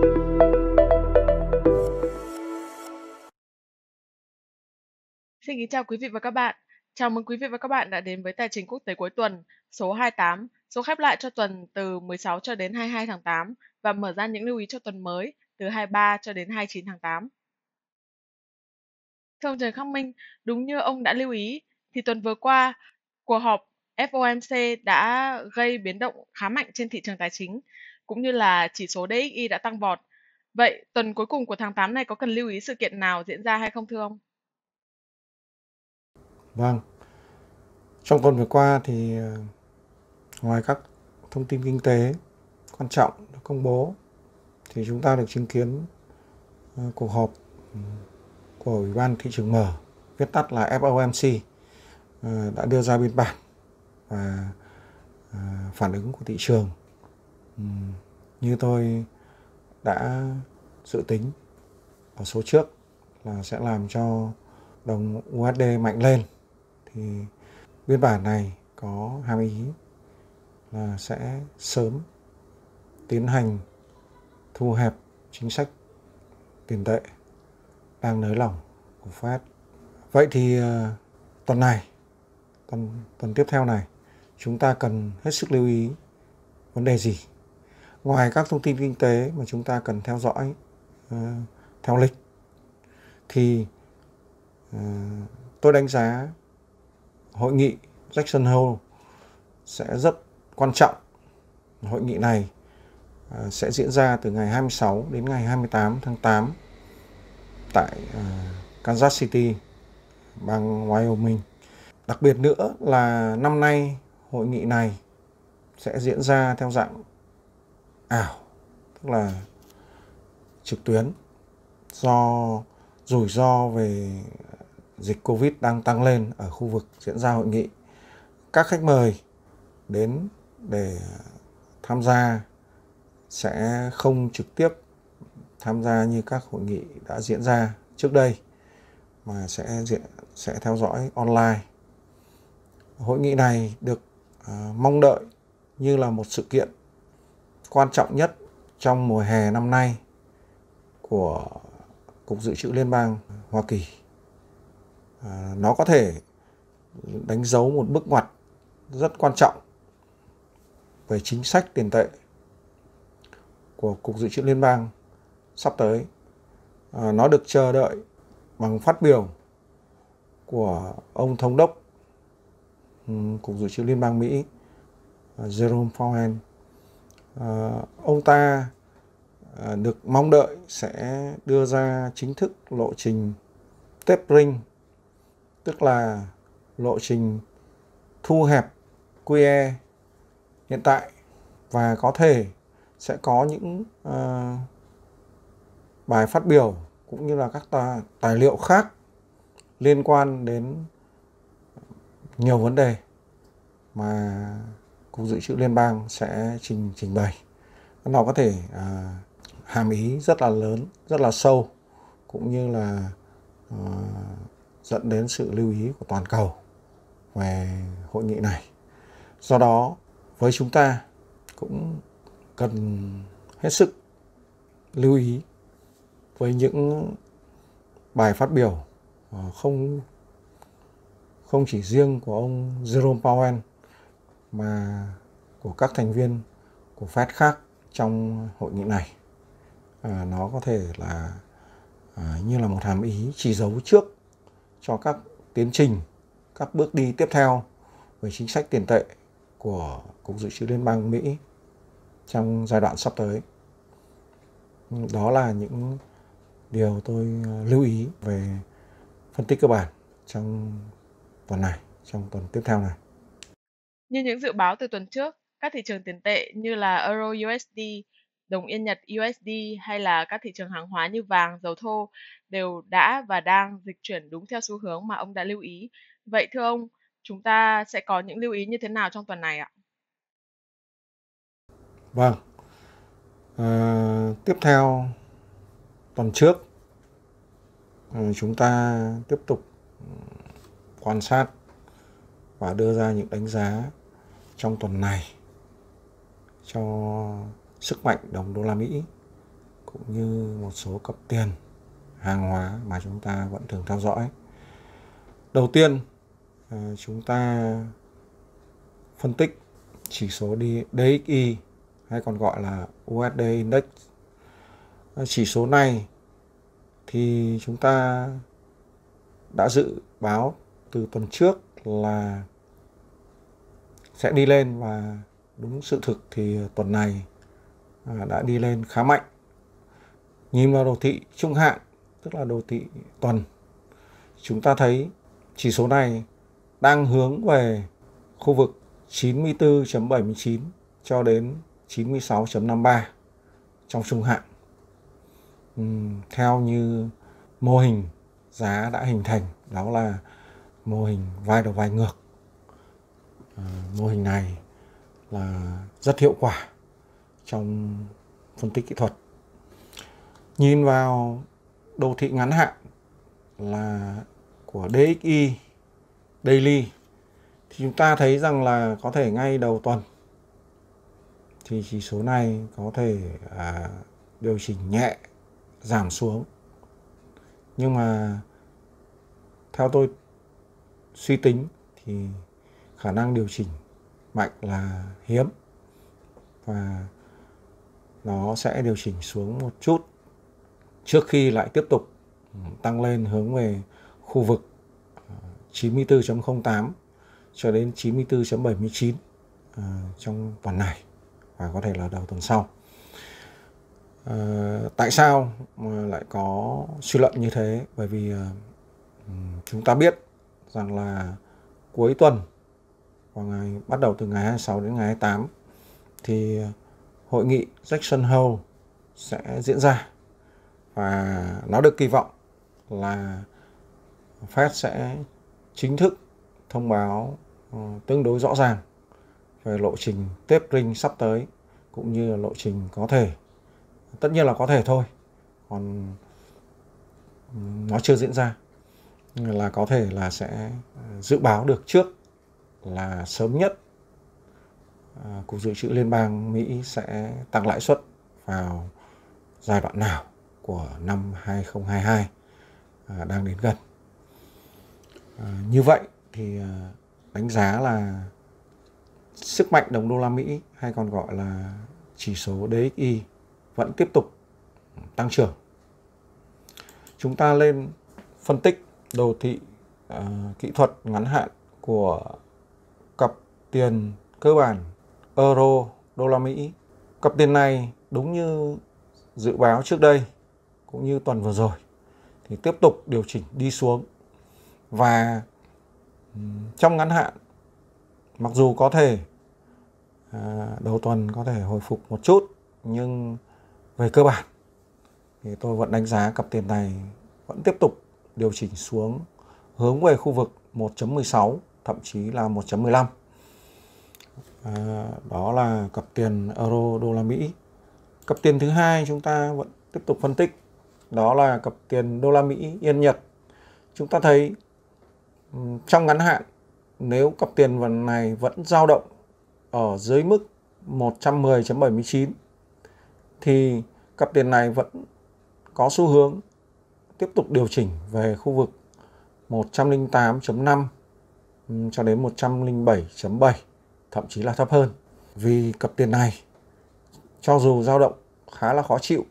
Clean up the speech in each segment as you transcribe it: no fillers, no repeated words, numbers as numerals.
Xin kính chào quý vị và các bạn. Chào mừng quý vị và các bạn đã đến với Tài chính quốc tế cuối tuần số 28, số khép lại cho tuần từ 16 cho đến 22 tháng 8 và mở ra những lưu ý cho tuần mới từ 23 cho đến 29 tháng 8. Thưa ông Trần Khắc Minh, đúng như ông đã lưu ý, thì tuần vừa qua, cuộc họp FOMC đã gây biến động khá mạnh trên thị trường tài chính, cũng như là chỉ số DXY đã tăng vọt. Vậy tuần cuối cùng của tháng 8 này có cần lưu ý sự kiện nào diễn ra hay không thưa ông? Vâng, trong tuần vừa qua thì ngoài các thông tin kinh tế quan trọng được công bố thì chúng ta được chứng kiến cuộc họp của Ủy ban Thị trường mở, viết tắt là FOMC, đã đưa ra biên bản và phản ứng của thị trường như tôi đã dự tính ở số trước là sẽ làm cho đồng USD mạnh lên. Thì biên bản này có hàm ý là sẽ sớm tiến hành thu hẹp chính sách tiền tệ đang nới lỏng của Fed. Vậy thì tuần này, tuần tiếp theo này, chúng ta cần hết sức lưu ý vấn đề gì? Ngoài các thông tin kinh tế mà chúng ta cần theo dõi theo lịch, thì tôi đánh giá hội nghị Jackson Hole sẽ rất quan trọng. Hội nghị này sẽ diễn ra từ ngày 26 đến ngày 28 tháng 8 tại Kansas City, bang Wyoming. Đặc biệt nữa là năm nay hội nghị này sẽ diễn ra theo dạng ảo, tức là trực tuyến, do rủi ro về dịch Covid đang tăng lên ở khu vực diễn ra hội nghị. Các khách mời đến để tham gia sẽ không trực tiếp tham gia như các hội nghị đã diễn ra trước đây, mà sẽ theo dõi online. Hội nghị này được mong đợi như là một sự kiện quan trọng nhất trong mùa hè năm nay của Cục Dự trữ Liên bang Hoa Kỳ. Nó có thể đánh dấu một bước ngoặt rất quan trọng về chính sách tiền tệ của Cục Dự trữ Liên bang sắp tới. Nó được chờ đợi bằng phát biểu của ông Thống đốc Cục Dự trữ Liên bang Mỹ Jerome Powell. Ông ta được mong đợi sẽ đưa ra chính thức lộ trình tapering, tức là lộ trình thu hẹp QE hiện tại, và có thể sẽ có những bài phát biểu cũng như là các tài liệu khác liên quan đến nhiều vấn đề mà Cục Dự trữ Liên bang sẽ trình bày. Nó có thể hàm ý rất là lớn, rất là sâu, cũng như là dẫn đến sự lưu ý của toàn cầu về hội nghị này. Do đó, với chúng ta cũng cần hết sức lưu ý với những bài phát biểu không chỉ riêng của ông Jerome Powell mà của các thành viên của Fed khác trong hội nghị này. Nó có thể là như là một hàm ý chỉ dấu trước cho các tiến trình, các bước đi tiếp theo về chính sách tiền tệ của Cục Dự trữ Liên bang Mỹ trong giai đoạn sắp tới. Đó là những điều tôi lưu ý về phân tích cơ bản trong tuần này, trong tuần tiếp theo này. Như những dự báo từ tuần trước, các thị trường tiền tệ như là Euro USD, đồng yên Nhật USD hay là các thị trường hàng hóa như vàng, dầu thô đều đã và đang dịch chuyển đúng theo xu hướng mà ông đã lưu ý. Vậy thưa ông, chúng ta sẽ có những lưu ý như thế nào trong tuần này ạ? Vâng, tiếp theo tuần trước, chúng ta tiếp tục quan sát và đưa ra những đánh giá trong tuần này cho sức mạnh đồng đô la Mỹ cũng như một số cặp tiền hàng hóa mà chúng ta vẫn thường theo dõi. Đầu tiên, chúng ta phân tích chỉ số DXY hay còn gọi là USD Index. Chỉ số này thì chúng ta đã dự báo từ tuần trước là sẽ đi lên, và đúng sự thực thì tuần này đã đi lên khá mạnh. Nhìn vào đồ thị trung hạn, tức là đồ thị tuần, chúng ta thấy chỉ số này đang hướng về khu vực 94.79 cho đến 96.53 trong trung hạn. Theo như mô hình giá đã hình thành, đó là mô hình vai đầu vai ngược. Mô hình này là rất hiệu quả trong phân tích kỹ thuật. Nhìn vào đồ thị ngắn hạn là của DXY Daily thì chúng ta thấy rằng là có thể ngay đầu tuần thì chỉ số này có thể điều chỉnh nhẹ giảm xuống. Nhưng mà theo tôi suy tính thì khả năng điều chỉnh mạnh là hiếm, và nó sẽ điều chỉnh xuống một chút trước khi lại tiếp tục tăng lên hướng về khu vực 94.08 cho đến 94.79 trong tuần này và có thể là đầu tuần sau. Tại sao mà lại có suy luận như thế? Bởi vì chúng ta biết rằng là cuối tuần, bắt đầu từ ngày 26 đến ngày 28 thì hội nghị Jackson Hole sẽ diễn ra, và nó được kỳ vọng là Fed sẽ chính thức thông báo tương đối rõ ràng về lộ trình tapering sắp tới, cũng như là lộ trình có thể, tất nhiên là có thể thôi, còn nó chưa diễn ra, là có thể là sẽ dự báo được trước là sớm nhất Cục Dự trữ Liên bang Mỹ sẽ tăng lãi suất vào giai đoạn nào của năm 2022 đang đến gần. Như vậy thì đánh giá là sức mạnh đồng đô la Mỹ, hay còn gọi là chỉ số DXY, vẫn tiếp tục tăng trưởng. Chúng ta lên phân tích đồ thị kỹ thuật ngắn hạn của cặp tiền cơ bản euro đô la Mỹ. Cặp tiền này đúng như dự báo trước đây cũng như tuần vừa rồi thì tiếp tục điều chỉnh đi xuống, và trong ngắn hạn mặc dù có thể đầu tuần có thể hồi phục một chút, nhưng về cơ bản thì tôi vẫn đánh giá cặp tiền này vẫn tiếp tục điều chỉnh xuống hướng về khu vực 1.16, thậm chí là 1.15. Đó là cặp tiền euro đô la Mỹ. Cặp tiền thứ hai chúng ta vẫn tiếp tục phân tích, đó là cặp tiền đô la Mỹ yên Nhật. Chúng ta thấy trong ngắn hạn, nếu cặp tiền này vẫn dao động ở dưới mức 110.79 thì cặp tiền này vẫn có xu hướng tiếp tục điều chỉnh về khu vực 108.5 cho đến 107.7, thậm chí là thấp hơn. Vì cặp tiền này cho dù dao động khá là khó chịu,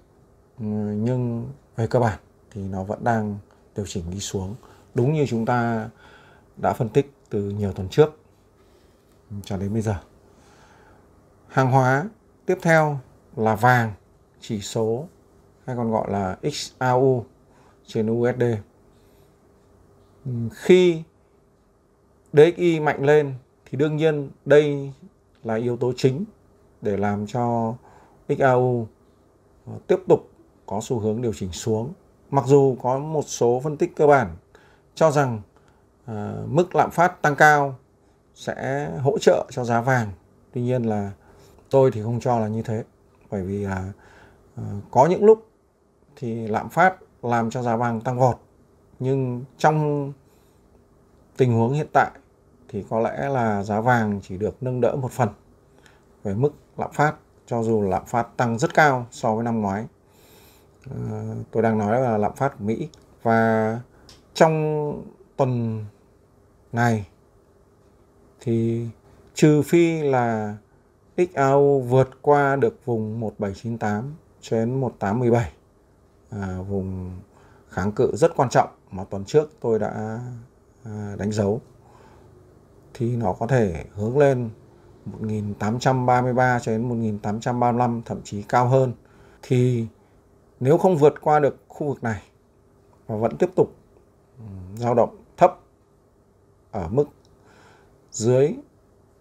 nhưng về cơ bản thì nó vẫn đang điều chỉnh đi xuống, đúng như chúng ta đã phân tích từ nhiều tuần trước cho đến bây giờ. Hàng hóa tiếp theo là vàng, chỉ số hay còn gọi là XAU trên USD. Khi DXY mạnh lên thì đương nhiên đây là yếu tố chính để làm cho XAU tiếp tục có xu hướng điều chỉnh xuống. Mặc dù có một số phân tích cơ bản cho rằng mức lạm phát tăng cao sẽ hỗ trợ cho giá vàng. Tuy nhiên là tôi thì không cho là như thế. Bởi vì có những lúc thì lạm phát làm cho giá vàng tăng vọt. Nhưng trong tình huống hiện tại thì có lẽ là giá vàng chỉ được nâng đỡ một phần về mức lạm phát, cho dù lạm phát tăng rất cao so với năm ngoái. Tôi đang nói là lạm phát của Mỹ. Và trong tuần này thì trừ phi là XAU vượt qua được vùng 1798 cho đến 1817, vùng kháng cự rất quan trọng mà tuần trước tôi đã đánh dấu, thì nó có thể hướng lên 1833 cho đến 1835, thậm chí cao hơn. Thì nếu không vượt qua được khu vực này và vẫn tiếp tục dao động thấp ở mức dưới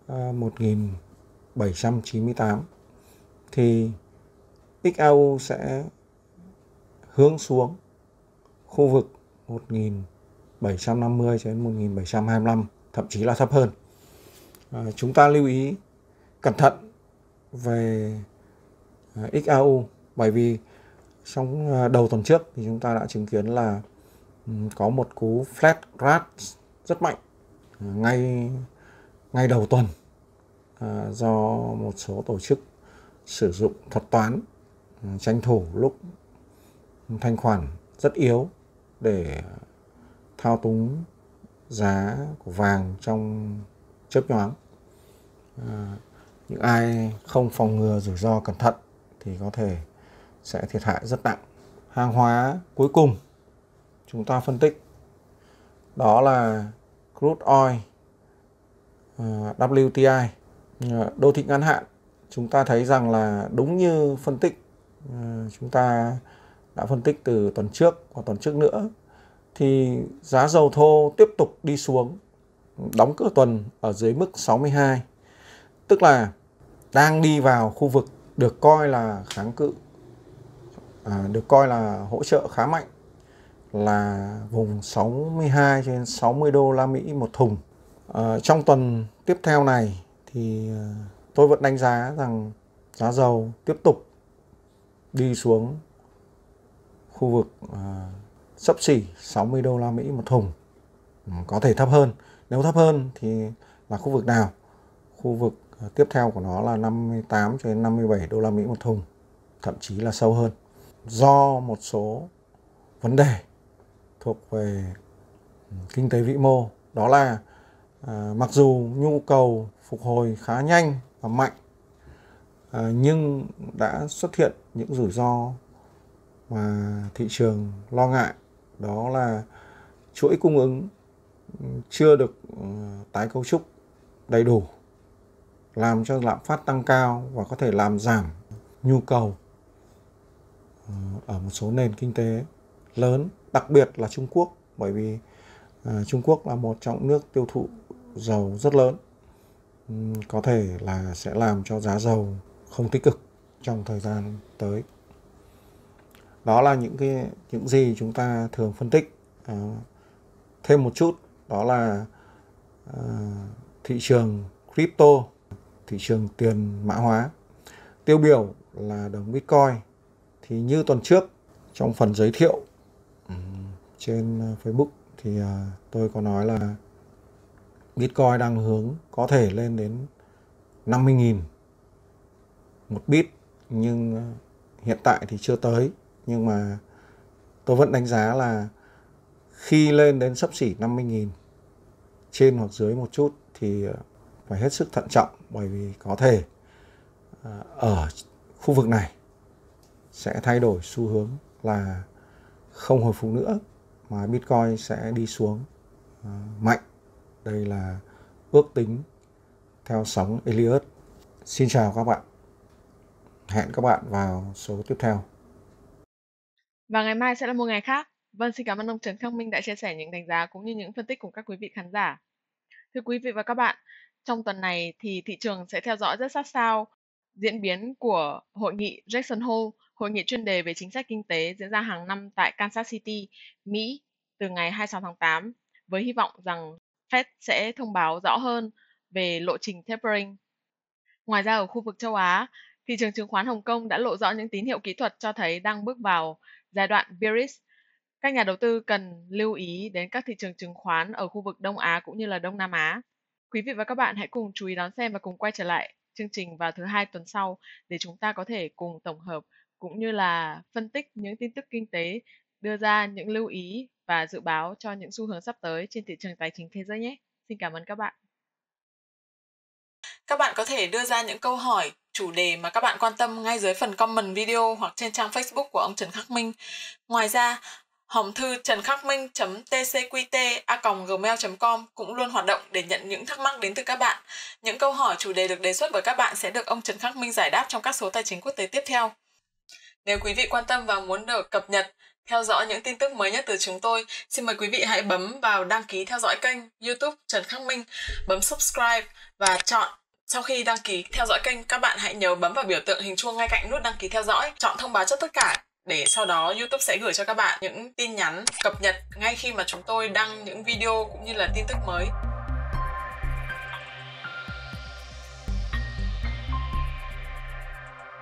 1798 thì XAU sẽ hướng xuống khu vực 1750 cho đến 1725, thậm chí là thấp hơn. Chúng ta lưu ý cẩn thận về XAU, bởi vì trong đầu tuần trước thì chúng ta đã chứng kiến là có một cú flat crash rất mạnh ngay đầu tuần, do một số tổ chức sử dụng thuật toán tranh thủ lúc thanh khoản rất yếu để thao túng giá của vàng trong chớp nhoáng. Những ai không phòng ngừa rủi ro cẩn thận thì có thể sẽ thiệt hại rất nặng. Hàng hóa cuối cùng chúng ta phân tích đó là crude oil, WTI. Đô thị ngắn hạn chúng ta thấy rằng là đúng như phân tích chúng ta đã phân tích từ tuần trước và tuần trước nữa, thì giá dầu thô tiếp tục đi xuống, đóng cửa tuần ở dưới mức 62, tức là đang đi vào khu vực được coi là kháng cự, được coi là hỗ trợ khá mạnh, là vùng 62 trên 60 đô la Mỹ một thùng. Trong tuần tiếp theo này thì tôi vẫn đánh giá rằng giá dầu tiếp tục đi xuống khu vực xấp xỉ 60 đô la Mỹ một thùng, có thể thấp hơn. Nếu thấp hơn thì là khu vực nào? Khu vực tiếp theo của nó là 58 cho đến 57 đô la Mỹ một thùng, thậm chí là sâu hơn, do một số vấn đề thuộc về kinh tế vĩ mô. Đó là mặc dù nhu cầu phục hồi khá nhanh và mạnh, nhưng đã xuất hiện những rủi ro mà thị trường lo ngại, đó là chuỗi cung ứng chưa được tái cấu trúc đầy đủ, làm cho lạm phát tăng cao và có thể làm giảm nhu cầu ở một số nền kinh tế lớn, đặc biệt là Trung Quốc, bởi vì Trung Quốc là một trong nước tiêu thụ dầu rất lớn, có thể là sẽ làm cho giá dầu không tích cực trong thời gian tới. Đó là những gì chúng ta thường phân tích. Thêm một chút, đó là thị trường crypto, thị trường tiền mã hóa. Tiêu biểu là đồng Bitcoin. Thì như tuần trước, trong phần giới thiệu trên Facebook thì tôi có nói là Bitcoin đang hướng có thể lên đến 50.000 một bit, nhưng hiện tại thì chưa tới. Nhưng mà tôi vẫn đánh giá là khi lên đến xấp xỉ 50.000, trên hoặc dưới một chút, thì phải hết sức thận trọng, bởi vì có thể ở khu vực này sẽ thay đổi xu hướng là không hồi phục nữa, mà Bitcoin sẽ đi xuống mạnh. Đây là ước tính theo sóng Elliott. Xin chào các bạn. Hẹn các bạn vào số tiếp theo. Và ngày mai sẽ là một ngày khác. Vâng, xin cảm ơn ông Trần Khắc Minh đã chia sẻ những đánh giá cũng như những phân tích cùng các quý vị khán giả. Thưa quý vị và các bạn, trong tuần này thì thị trường sẽ theo dõi rất sát sao diễn biến của hội nghị Jackson Hole, hội nghị chuyên đề về chính sách kinh tế diễn ra hàng năm tại Kansas City, Mỹ từ ngày 26 tháng 8, với hy vọng rằng Fed sẽ thông báo rõ hơn về lộ trình tapering. Ngoài ra ở khu vực châu Á, thị trường chứng khoán Hồng Kông đã lộ rõ những tín hiệu kỹ thuật cho thấy đang bước vào giai đoạn bearish. Các nhà đầu tư cần lưu ý đến các thị trường chứng khoán ở khu vực Đông Á cũng như là Đông Nam Á. Quý vị và các bạn hãy cùng chú ý đón xem và cùng quay trở lại chương trình vào thứ Hai tuần sau để chúng ta có thể cùng tổng hợp cũng như là phân tích những tin tức kinh tế, đưa ra những lưu ý và dự báo cho những xu hướng sắp tới trên thị trường tài chính thế giới nhé. Xin cảm ơn các bạn. Các bạn có thể đưa ra những câu hỏi, chủ đề mà các bạn quan tâm ngay dưới phần comment video hoặc trên trang Facebook của ông Trần Khắc Minh. Ngoài ra, hòm thư trần-khắc-minh.tcqt@gmail.com cũng luôn hoạt động để nhận những thắc mắc đến từ các bạn. Những câu hỏi chủ đề được đề xuất bởi các bạn sẽ được ông Trần Khắc Minh giải đáp trong các số tài chính quốc tế tiếp theo. Nếu quý vị quan tâm và muốn được cập nhật, theo dõi những tin tức mới nhất từ chúng tôi, xin mời quý vị hãy bấm vào đăng ký theo dõi kênh YouTube Trần Khắc Minh, bấm subscribe và chọn. Sau khi đăng ký theo dõi kênh, các bạn hãy nhớ bấm vào biểu tượng hình chuông ngay cạnh nút đăng ký theo dõi, chọn thông báo cho tất cả để sau đó YouTube sẽ gửi cho các bạn những tin nhắn cập nhật ngay khi mà chúng tôi đăng những video cũng như là tin tức mới.